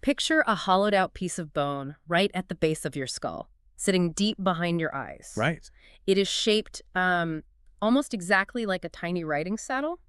Picture a hollowed out piece of bone right at the base of your skull, sitting deep behind your eyes. Right. It is shaped almost exactly like a tiny riding saddle.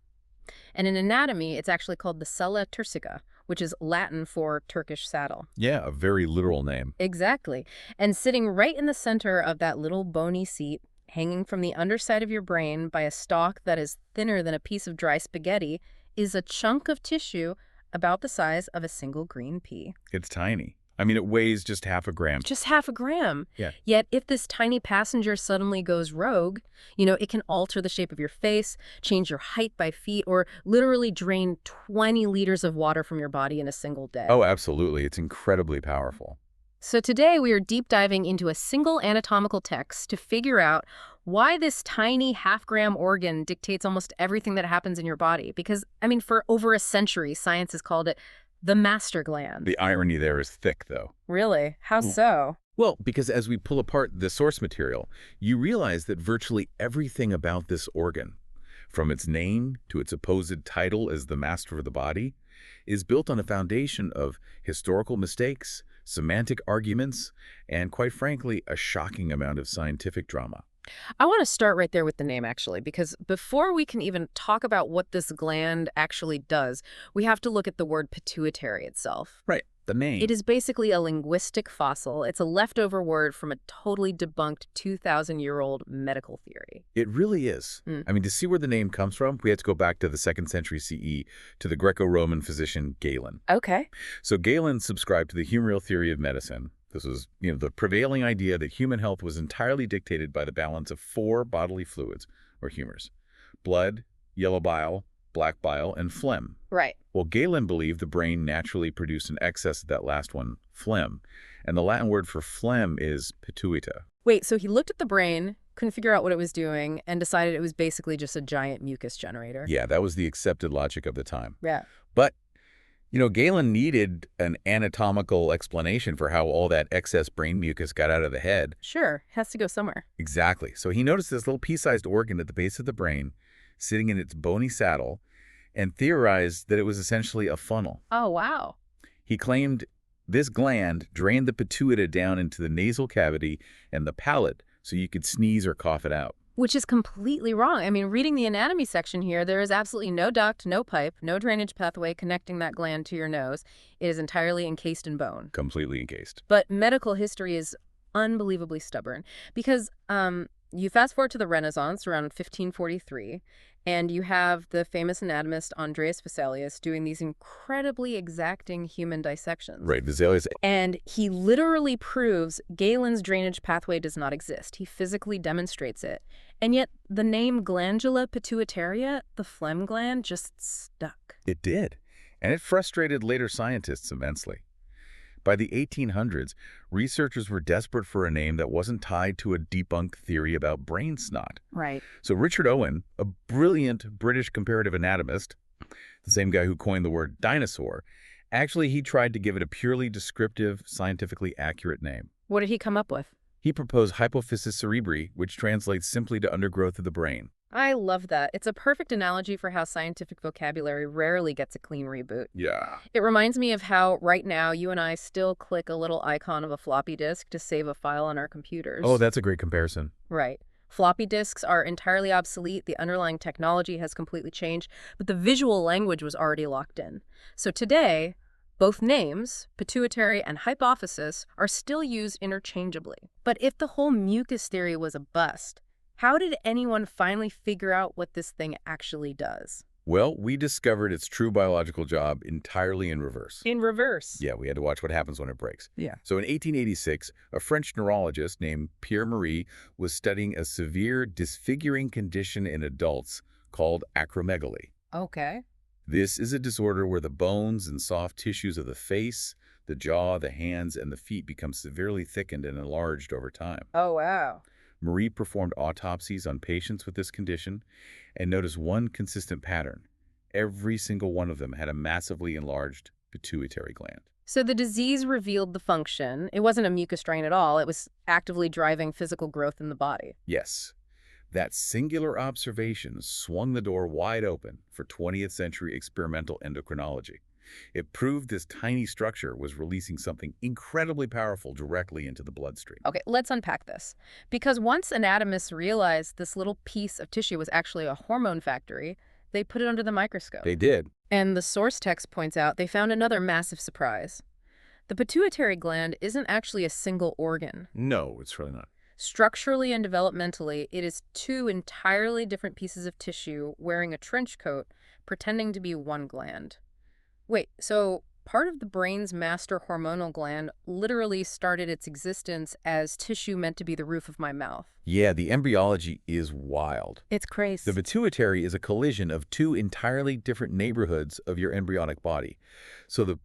And in anatomy, it's actually called the sella turcica, which is Latin for Turkish saddle. Yeah, a very literal name. Exactly. And sitting right in the center of that little bony seat, hanging from the underside of your brain by a stalk that is thinner than a piece of dry spaghetti, is a chunk of tissue about the size of a single green pea. It's tiny. I mean, it weighs just half a gram. Just half a gram. Yeah. Yet if this tiny passenger suddenly goes rogue, it can alter the shape of your face, change your height by feet, or literally drain 20 liters of water from your body in a single day. Oh, absolutely. It's incredibly powerful. So today we are deep diving into a single anatomical text to figure out why this tiny half-gram organ dictates almost everything that happens in your body. Because, for over a century, science has called it the master gland. The irony there is thick, though. Really? How so? Well, because as we pull apart the source material, you realize that virtually everything about this organ, from its name to its supposed title as the master of the body, is built on a foundation of historical mistakes, semantic arguments, and quite frankly, a shocking amount of scientific drama. I want to start right there with the name, actually, because before we can even talk about what this gland actually does, we have to look at the word pituitary itself. Right, the name. It is basically a linguistic fossil. It's a leftover word from a totally debunked 2,000-year-old medical theory. It really is. To see where the name comes from, we have to go back to the 2nd century CE to the Greco-Roman physician Galen. Okay. So Galen subscribed to the humoral theory of medicine. This was, the prevailing idea that human health was entirely dictated by the balance of 4 bodily fluids, or humors: blood, yellow bile, black bile, and phlegm. Right. Well, Galen believed the brain naturally produced an excess of that last one, phlegm, and the Latin word for phlegm is pituita. Wait, so he looked at the brain, couldn't figure out what it was doing, and decided it was basically just a giant mucus generator. Yeah, that was the accepted logic of the time. Yeah. But Galen needed an anatomical explanation for how all that excess brain mucus got out of the head. Sure, has to go somewhere. Exactly. So he noticed this little pea-sized organ at the base of the brain, sitting in its bony saddle, and theorized that it was essentially a funnel. Oh, wow. He claimed this gland drained the pituita down into the nasal cavity and the palate so you could sneeze or cough it out. Which is completely wrong. Reading the anatomy section here, there is absolutely no duct, no pipe, no drainage pathway connecting that gland to your nose. It is entirely encased in bone. Completely encased. But medical history is unbelievably stubborn because you fast forward to the Renaissance around 1543, and you have the famous anatomist Andreas Vesalius doing these incredibly exacting human dissections. Right, Vesalius. And he literally proves Galen's drainage pathway does not exist. He physically demonstrates it. And yet the name glandula pituitaria, the phlegm gland, just stuck. It did. And it frustrated later scientists immensely. By the 1800s, researchers were desperate for a name that wasn't tied to a debunked theory about brain snot. Right. So Richard Owen, a brilliant British comparative anatomist, the same guy who coined the word dinosaur, actually he tried to give it a purely descriptive, scientifically accurate name. What did he come up with? He proposed hypophysis cerebri, which translates simply to undergrowth of the brain. I love that. It's a perfect analogy for how scientific vocabulary rarely gets a clean reboot. Yeah. It reminds me of how right now you and I still click a little icon of a floppy disk to save a file on our computers. Oh, that's a great comparison. Right. Floppy disks are entirely obsolete. The underlying technology has completely changed, but the visual language was already locked in. So today, both names, pituitary and hypophysis, are still used interchangeably. But if the whole mucus theory was a bust, how did anyone finally figure out what this thing actually does? Well, we discovered its true biological job entirely in reverse. In reverse? Yeah, we had to watch what happens when it breaks. Yeah. So in 1886, a French neurologist named Pierre Marie was studying a severe disfiguring condition in adults called acromegaly. Okay. This is a disorder where the bones and soft tissues of the face, the jaw, the hands, and the feet become severely thickened and enlarged over time. Oh, wow. Marie performed autopsies on patients with this condition and noticed one consistent pattern. Every single one of them had a massively enlarged pituitary gland. So the disease revealed the function. It wasn't a mucus drain at all. It was actively driving physical growth in the body. Yes. That singular observation swung the door wide open for 20th century experimental endocrinology. It proved this tiny structure was releasing something incredibly powerful directly into the bloodstream. Okay, let's unpack this. Because once anatomists realized this little piece of tissue was actually a hormone factory, they put it under the microscope. They did. And the source text points out they found another massive surprise. The pituitary gland isn't actually a single organ. No, it's really not. Structurally and developmentally, it is two entirely different pieces of tissue wearing a trench coat, pretending to be one gland. Wait, so part of the brain's master hormonal gland literally started its existence as tissue meant to be the roof of my mouth. Yeah, the embryology is wild. It's crazy. The pituitary is a collision of two entirely different neighborhoods of your embryonic body. So the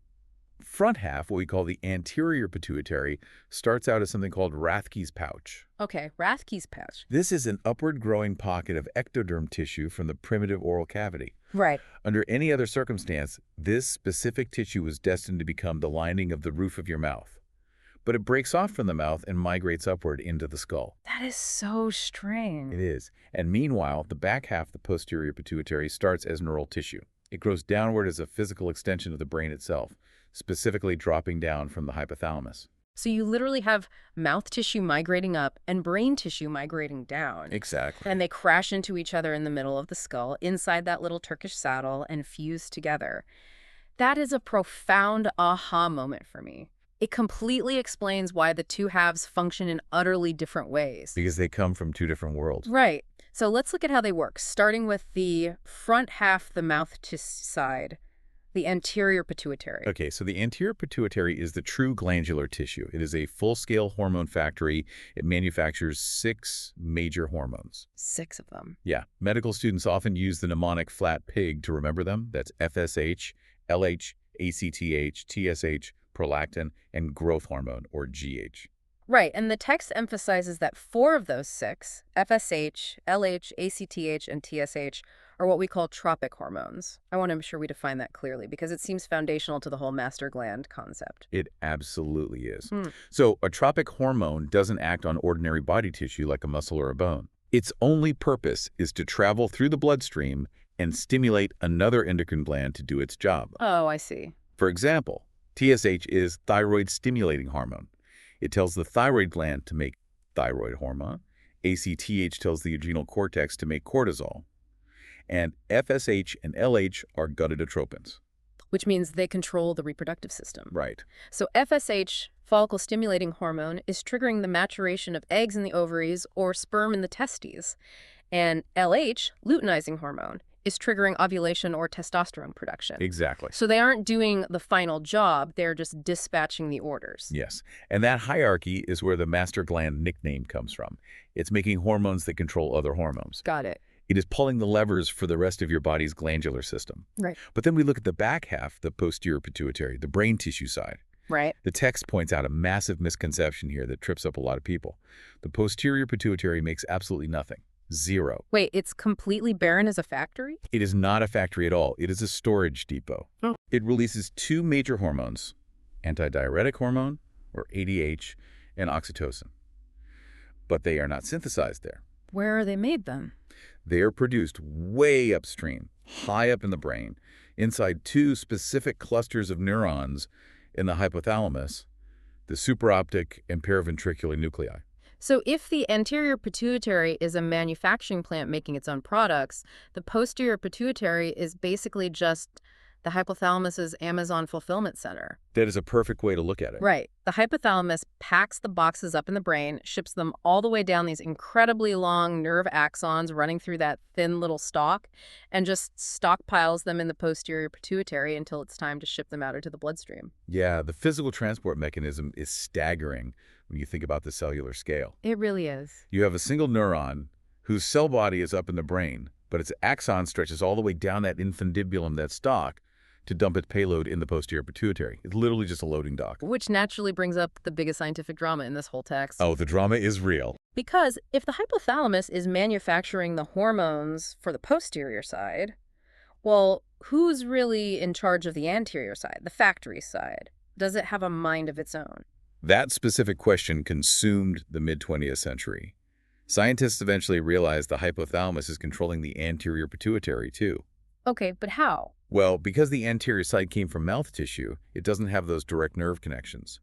front half, what we call the anterior pituitary, starts out as something called Rathke's pouch. Okay, Rathke's pouch. This is an upward-growing pocket of ectoderm tissue from the primitive oral cavity. Right. Under any other circumstance, this specific tissue was destined to become the lining of the roof of your mouth. But it breaks off from the mouth and migrates upward into the skull. That is so strange. It is. And meanwhile, the back half, the posterior pituitary, starts as neural tissue. It grows downward as a physical extension of the brain itself, specifically dropping down from the hypothalamus. So you literally have mouth tissue migrating up and brain tissue migrating down. Exactly. And they crash into each other in the middle of the skull, inside that little Turkish saddle, and fuse together. That is a profound aha moment for me. It completely explains why the two halves function in utterly different ways. Because they come from two different worlds. Right. So let's look at how they work, starting with the front half, the mouth side, the anterior pituitary. Okay, so the anterior pituitary is the true glandular tissue. It is a full-scale hormone factory. It manufactures 6 major hormones. 6 of them. Yeah, medical students often use the mnemonic flat pig to remember them. That's FSH, LH, ACTH, TSH, prolactin, and growth hormone, or GH. Right, and the text emphasizes that 4 of those 6, FSH, LH, ACTH, and TSH, are what we call tropic hormones. I want to make sure we define that clearly because it seems foundational to the whole master gland concept. It absolutely is. So a tropic hormone doesn't act on ordinary body tissue like a muscle or a bone. Its only purpose is to travel through the bloodstream and stimulate another endocrine gland to do its job. Oh, I see. For example, TSH is thyroid-stimulating hormone. It tells the thyroid gland to make thyroid hormone. ACTH tells the adrenal cortex to make cortisol. And FSH and LH are gonadotropins. Which means they control the reproductive system. Right. So FSH, follicle-stimulating hormone, is triggering the maturation of eggs in the ovaries or sperm in the testes. And LH, luteinizing hormone, is triggering ovulation or testosterone production. Exactly. So they aren't doing the final job, they're just dispatching the orders. Yes. And that hierarchy is where the master gland nickname comes from. It's making hormones that control other hormones. Got it. It is pulling the levers for the rest of your body's glandular system. Right. But then we look at the back half, the posterior pituitary, the brain tissue side. Right. The text points out a massive misconception here that trips up a lot of people. The posterior pituitary makes absolutely nothing. 0. Wait, it's completely barren as a factory? It is not a factory at all. It is a storage depot. Oh. It releases 2 major hormones, antidiuretic hormone, or ADH, and oxytocin. But they are not synthesized there. Where are they made then? They are produced way upstream, high up in the brain, inside 2 specific clusters of neurons in the hypothalamus, the supraoptic and paraventricular nuclei. So if the anterior pituitary is a manufacturing plant making its own products, the posterior pituitary is basically just the hypothalamus's Amazon fulfillment center. That is a perfect way to look at it. Right. The hypothalamus packs the boxes up in the brain, ships them all the way down these incredibly long nerve axons running through that thin little stalk, and just stockpiles them in the posterior pituitary until it's time to ship them out into the bloodstream. Yeah, the physical transport mechanism is staggering when you think about the cellular scale. It really is. You have a single neuron whose cell body is up in the brain, but its axon stretches all the way down that infundibulum, that stalk, to dump its payload in the posterior pituitary. It's literally just a loading dock. Which naturally brings up the biggest scientific drama in this whole text. Oh, the drama is real. Because if the hypothalamus is manufacturing the hormones for the posterior side, well, who's really in charge of the anterior side, the factory side? Does it have a mind of its own? That specific question consumed the mid-20th century. Scientists eventually realized the hypothalamus is controlling the anterior pituitary, too. Okay, but how? Well, because the anterior side came from mouth tissue, it doesn't have those direct nerve connections.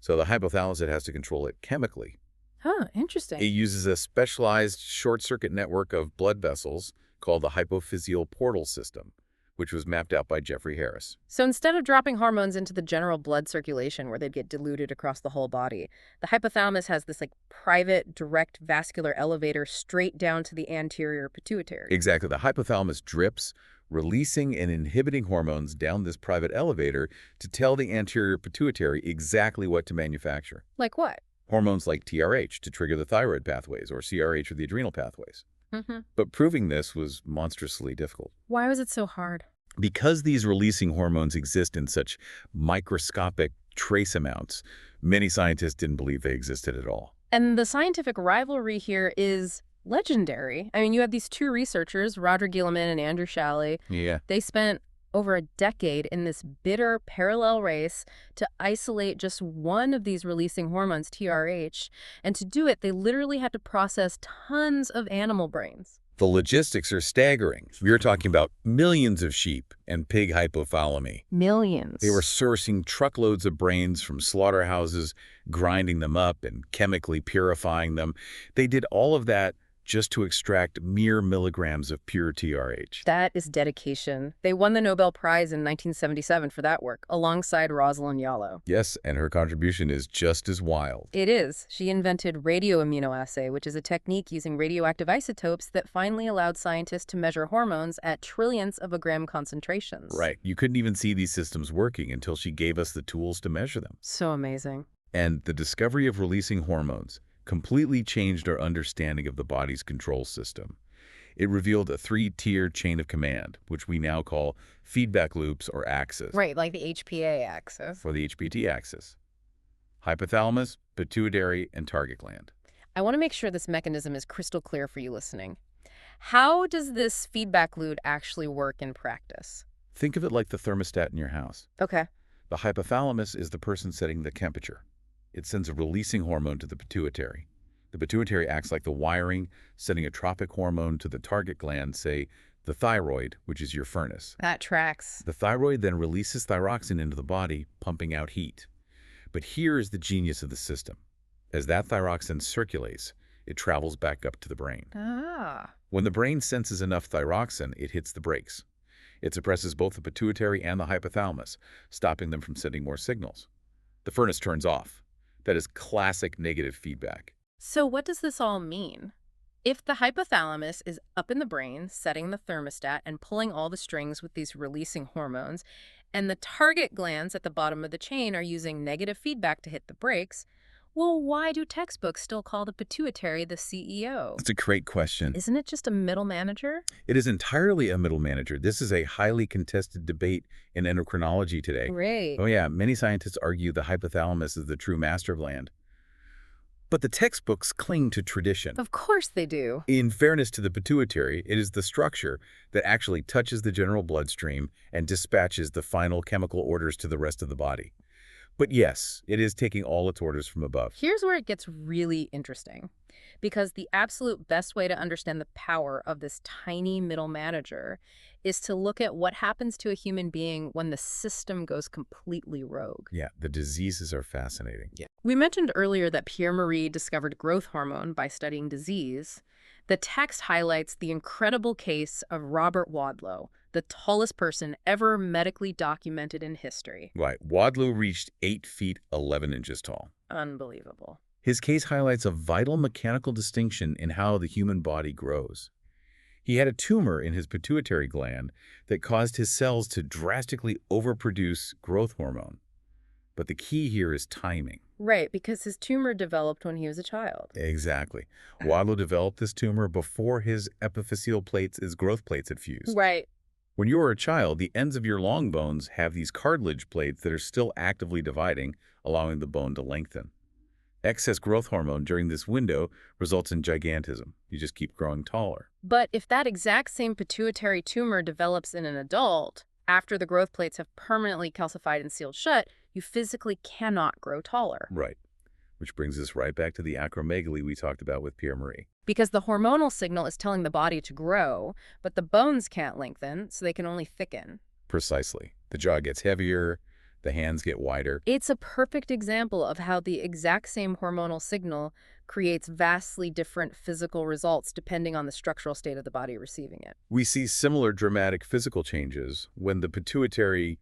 So the hypothalamus, it has to control it chemically. Huh, It interesting. uses a specialized short-circuit network of blood vessels called the hypophyseal portal system, which was mapped out by Jeffrey Harris. So instead of dropping hormones into the general blood circulation where they'd get diluted across the whole body, the hypothalamus has this private direct vascular elevator straight down to the anterior pituitary. Exactly. The hypothalamus drips, releasing and inhibiting hormones down this private elevator to tell the anterior pituitary exactly what to manufacture. Like what? Hormones like TRH to trigger the thyroid pathways or CRH for the adrenal pathways. Mm-hmm. But proving this was monstrously difficult. Why was it so hard? Because these releasing hormones exist in such microscopic trace amounts, many scientists didn't believe they existed at all. And the scientific rivalry here is legendary. I mean, you had these two researchers, Roger Guillemin and Andrew Shalley. Yeah. They spent over a decade in this bitter parallel race to isolate just one of these releasing hormones, TRH. And to do it, they literally had to process tons of animal brains. The logistics are staggering. We are talking about millions of sheep and pig hypothalami. Millions. They were sourcing truckloads of brains from slaughterhouses, grinding them up and chemically purifying them. They did all of that just to extract mere milligrams of pure TRH. That is dedication. They won the Nobel Prize in 1977 for that work, alongside Rosalind Yallo. Yes, and her contribution is just as wild. It is. She invented radioimmunoassay, which is a technique using radioactive isotopes that finally allowed scientists to measure hormones at trillionths of a gram concentrations. Right. You couldn't even see these systems working until she gave us the tools to measure them. So amazing. And the discovery of releasing hormones completely changed our understanding of the body's control system. It revealed a three-tier chain of command, which we now call feedback loops or axes. Right, like the HPA axis. For the HPT axis. Hypothalamus, pituitary, and target gland. I want to make sure this mechanism is crystal clear for you listening. How does this feedback loop actually work in practice? Think of it like the thermostat in your house. Okay. The hypothalamus is the person setting the temperature. It sends a releasing hormone to the pituitary. The pituitary acts like the wiring, sending a tropic hormone to the target gland, say, the thyroid, which is your furnace. That tracks. The thyroid then releases thyroxine into the body, pumping out heat. But here is the genius of the system. As that thyroxine circulates, it travels back up to the brain. Ah. When the brain senses enough thyroxine, it hits the brakes. It suppresses both the pituitary and the hypothalamus, stopping them from sending more signals. The furnace turns off. That is classic negative feedback. So what does this all mean? If the hypothalamus is up in the brain, setting the thermostat and pulling all the strings with these releasing hormones, and the target glands at the bottom of the chain are using negative feedback to hit the brakes, well, why do textbooks still call the pituitary the CEO? That's a great question. Isn't it just a middle manager? It is entirely a middle manager. This is a highly contested debate in endocrinology today. Right. Oh yeah, many scientists argue the hypothalamus is the true master gland. But the textbooks cling to tradition. Of course they do. In fairness to the pituitary, it is the structure that actually touches the general bloodstream and dispatches the final chemical orders to the rest of the body. But yes, it is taking all its orders from above. Here's where it gets really interesting, because the absolute best way to understand the power of this tiny middle manager is to look at what happens to a human being when the system goes completely rogue. Yeah, the diseases are fascinating. Yeah. We mentioned earlier that Pierre Marie discovered growth hormone by studying disease. The text highlights the incredible case of Robert Wadlow, the tallest person ever medically documented in history. Right. Wadlow reached 8 feet 11 inches tall. Unbelievable. His case highlights a vital mechanical distinction in how the human body grows. He had a tumor in his pituitary gland that caused his cells to drastically overproduce growth hormone. But the key here is timing. Right, because his tumor developed when he was a child. Exactly. Wadlow developed this tumor before his epiphyseal plates, his growth plates had fused. Right. When you are a child, the ends of your long bones have these cartilage plates that are still actively dividing, allowing the bone to lengthen. Excess growth hormone during this window results in gigantism. You just keep growing taller. But if that exact same pituitary tumor develops in an adult, after the growth plates have permanently calcified and sealed shut, you physically cannot grow taller. Right. Which brings us right back to the acromegaly we talked about with Pierre Marie. Because the hormonal signal is telling the body to grow, but the bones can't lengthen, so they can only thicken. Precisely. The jaw gets heavier, the hands get wider. It's a perfect example of how the exact same hormonal signal creates vastly different physical results depending on the structural state of the body receiving it. We see similar dramatic physical changes when the pituitary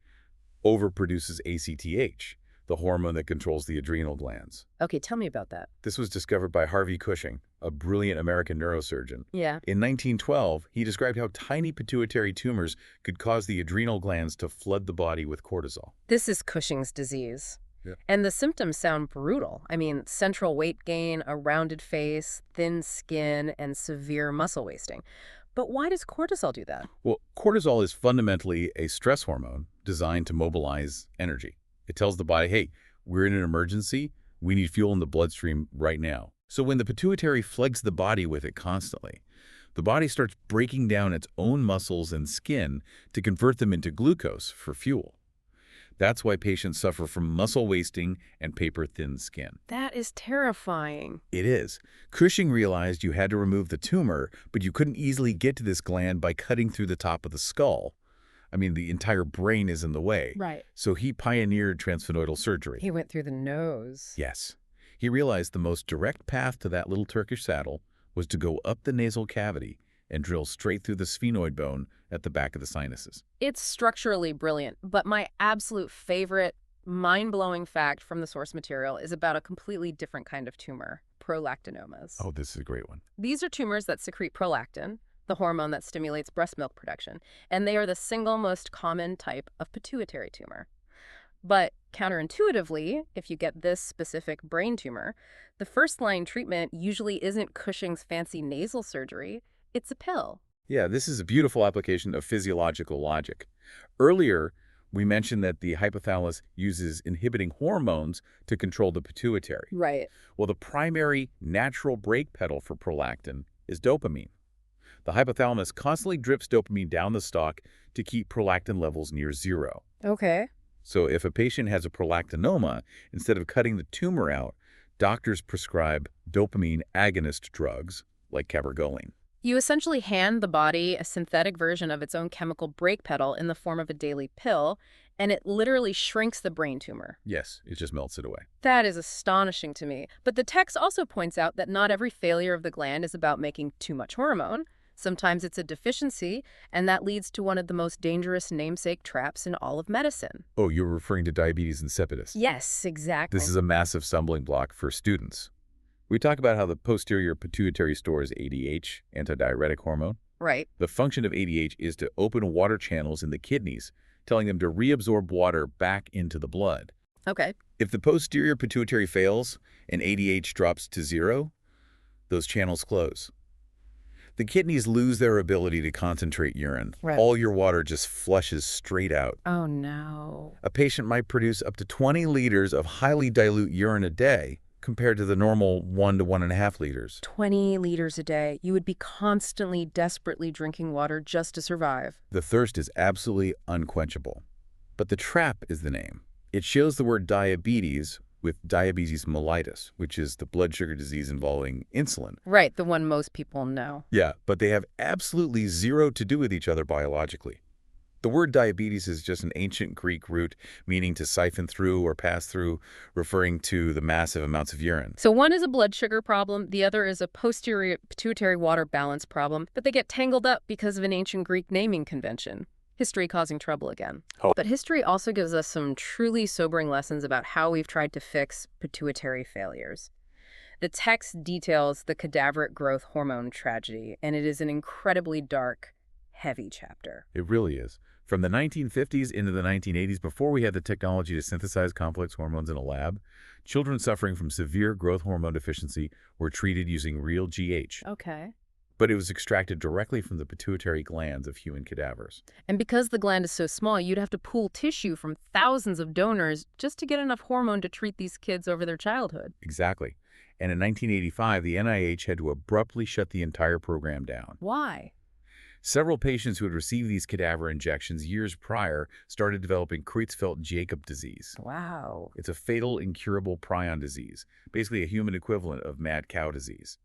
overproduces ACTH, the hormone that controls the adrenal glands. Okay, tell me about that. This was discovered by Harvey Cushing, a brilliant American neurosurgeon. Yeah. In 1912, he described how tiny pituitary tumors could cause the adrenal glands to flood the body with cortisol. This is Cushing's disease. Yeah. And the symptoms sound brutal. I mean, central weight gain, a rounded face, thin skin, and severe muscle wasting. But why does cortisol do that? Well, cortisol is fundamentally a stress hormone designed to mobilize energy. It tells the body, hey, we're in an emergency. We need fuel in the bloodstream right now. So when the pituitary floods the body with it constantly, the body starts breaking down its own muscles and skin to convert them into glucose for fuel. That's why patients suffer from muscle wasting and paper-thin skin. That is terrifying. It is. Cushing realized you had to remove the tumor, but you couldn't easily get to this gland by cutting through the top of the skull. I mean, the entire brain is in the way. Right. So he pioneered transsphenoidal surgery. He went through the nose. Yes. He realized the most direct path to that little Turkish saddle was to go up the nasal cavity and drill straight through the sphenoid bone at the back of the sinuses. It's structurally brilliant, but my absolute favorite, mind-blowing fact from the source material is about a completely different kind of tumor, prolactinomas. Oh, this is a great one. These are tumors that secrete prolactin, the hormone that stimulates breast milk production, and they are the single most common type of pituitary tumor. But counterintuitively, if you get this specific brain tumor, the first-line treatment usually isn't Cushing's fancy nasal surgery, it's a pill. Yeah, this is a beautiful application of physiological logic. Earlier, we mentioned that the hypothalamus uses inhibiting hormones to control the pituitary. Right. Well, the primary natural brake pedal for prolactin is dopamine. The hypothalamus constantly drips dopamine down the stalk to keep prolactin levels near zero. Okay. So if a patient has a prolactinoma, instead of cutting the tumor out, doctors prescribe dopamine agonist drugs like cabergoline. You essentially hand the body a synthetic version of its own chemical brake pedal in the form of a daily pill, and it literally shrinks the brain tumor. Yes, it just melts it away. That is astonishing to me. But the text also points out that not every failure of the gland is about making too much hormone. Sometimes it's a deficiency, and that leads to one of the most dangerous namesake traps in all of medicine. Oh, you're referring to diabetes insipidus. Yes, exactly. This is a massive stumbling block for students. We talk about how the posterior pituitary stores ADH, antidiuretic hormone. Right. The function of ADH is to open water channels in the kidneys, telling them to reabsorb water back into the blood. Okay. If the posterior pituitary fails and ADH drops to zero, those channels close. The kidneys lose their ability to concentrate urine. Right. All your water just flushes straight out. Oh, no. A patient might produce up to 20 liters of highly dilute urine a day, compared to the normal 1 to 1.5 liters. 20 liters a day. You would be constantly, desperately drinking water just to survive. The thirst is absolutely unquenchable. But the trap is the name. It shows the word diabetes with diabetes mellitus, which is the blood sugar disease involving insulin. Right, the one most people know. Yeah, but they have absolutely zero to do with each other biologically. The word diabetes is just an ancient Greek root meaning to siphon through or pass through, referring to the massive amounts of urine. So one is a blood sugar problem, the other is a posterior pituitary water balance problem, but they get tangled up because of an ancient Greek naming convention. History causing trouble again. Oh. But history also gives us some truly sobering lessons about how we've tried to fix pituitary failures. The text details the cadaveric growth hormone tragedy, and it is an incredibly dark, heavy chapter. It really is. From the 1950s into the 1980s, before we had the technology to synthesize complex hormones in a lab, children suffering from severe growth hormone deficiency were treated using real GH. Okay. But it was extracted directly from the pituitary glands of human cadavers. And because the gland is so small, you'd have to pool tissue from thousands of donors just to get enough hormone to treat these kids over their childhood. Exactly. And in 1985, the NIH had to abruptly shut the entire program down. Why? Several patients who had received these cadaver injections years prior started developing Creutzfeldt-Jakob disease. Wow. It's a fatal, incurable prion disease, basically a human equivalent of mad cow disease.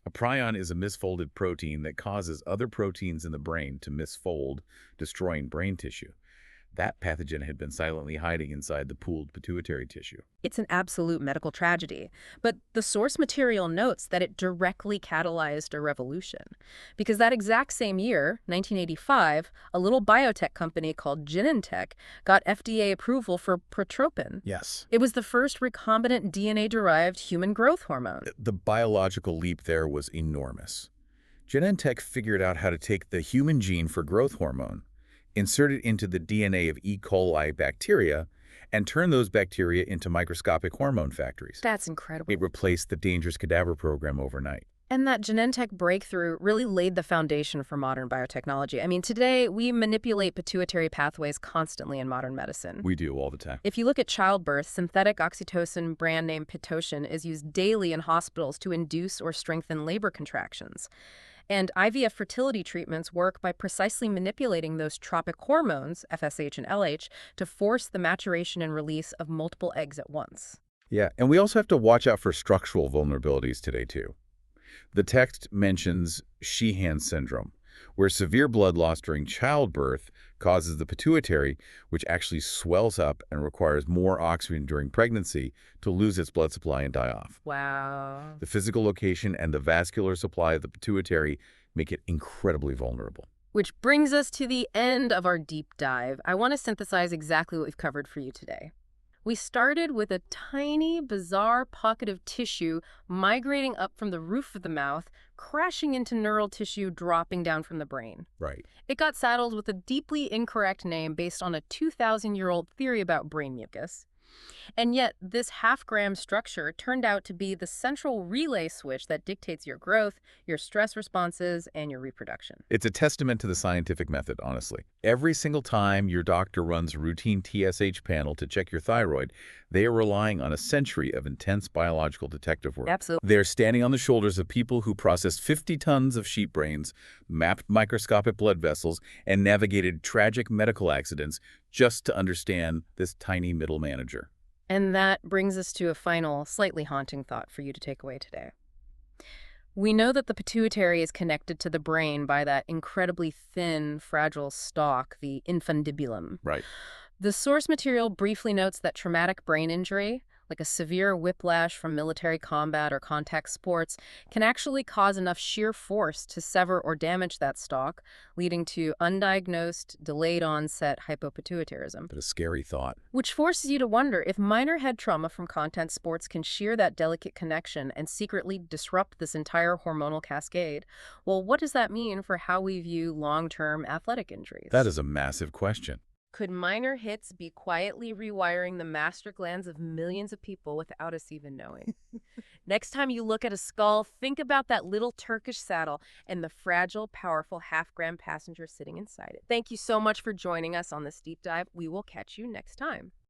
A prion is a misfolded protein that causes other proteins in the brain to misfold, destroying brain tissue. That pathogen had been silently hiding inside the pooled pituitary tissue. It's an absolute medical tragedy, but the source material notes that it directly catalyzed a revolution. Because that exact same year, 1985, a little biotech company called Genentech got FDA approval for protropin. Yes. It was the first recombinant DNA-derived human growth hormone. The biological leap there was enormous. Genentech figured out how to take the human gene for growth hormone, insert it into the DNA of E. coli bacteria, and turn those bacteria into microscopic hormone factories. That's incredible. It replaced the dangerous cadaver program overnight. And that Genentech breakthrough really laid the foundation for modern biotechnology. I mean, today we manipulate pituitary pathways constantly in modern medicine. We do all the time. If you look at childbirth, synthetic oxytocin, brand name Pitocin, is used daily in hospitals to induce or strengthen labor contractions. And IVF fertility treatments work by precisely manipulating those tropic hormones, FSH and LH, to force the maturation and release of multiple eggs at once. Yeah, and we also have to watch out for structural vulnerabilities today, too. The text mentions Sheehan syndrome, where severe blood loss during childbirth causes the pituitary, which actually swells up and requires more oxygen during pregnancy, to lose its blood supply and die off. Wow. The physical location and the vascular supply of the pituitary make it incredibly vulnerable. Which brings us to the end of our deep dive. I want to synthesize exactly what we've covered for you today. We started with a tiny, bizarre pocket of tissue migrating up from the roof of the mouth, crashing into neural tissue dropping down from the brain. Right. It got saddled with a deeply incorrect name based on a 2,000-year-old theory about brain mucus. And yet, this half-gram structure turned out to be the central relay switch that dictates your growth, your stress responses, and your reproduction. It's a testament to the scientific method, honestly. Every single time your doctor runs a routine TSH panel to check your thyroid, they are relying on a century of intense biological detective work. Absolutely. They're standing on the shoulders of people who processed 50 tons of sheep brains, mapped microscopic blood vessels, and navigated tragic medical accidents just to understand this tiny middle manager. And that brings us to a final, slightly haunting thought for you to take away today. We know that the pituitary is connected to the brain by that incredibly thin, fragile stalk, the infundibulum. Right. The source material briefly notes that traumatic brain injury, like a severe whiplash from military combat or contact sports, can actually cause enough sheer force to sever or damage that stalk, leading to undiagnosed, delayed-onset hypopituitarism. But a scary thought. Which forces you to wonder if minor head trauma from contact sports can shear that delicate connection and secretly disrupt this entire hormonal cascade. Well, what does that mean for how we view long-term athletic injuries? That is a massive question. Could minor hits be quietly rewiring the master glands of millions of people without us even knowing? Next time you look at a skull, think about that little Turkish saddle and the fragile, powerful half-gram passenger sitting inside it. Thank you so much for joining us on this deep dive. We will catch you next time.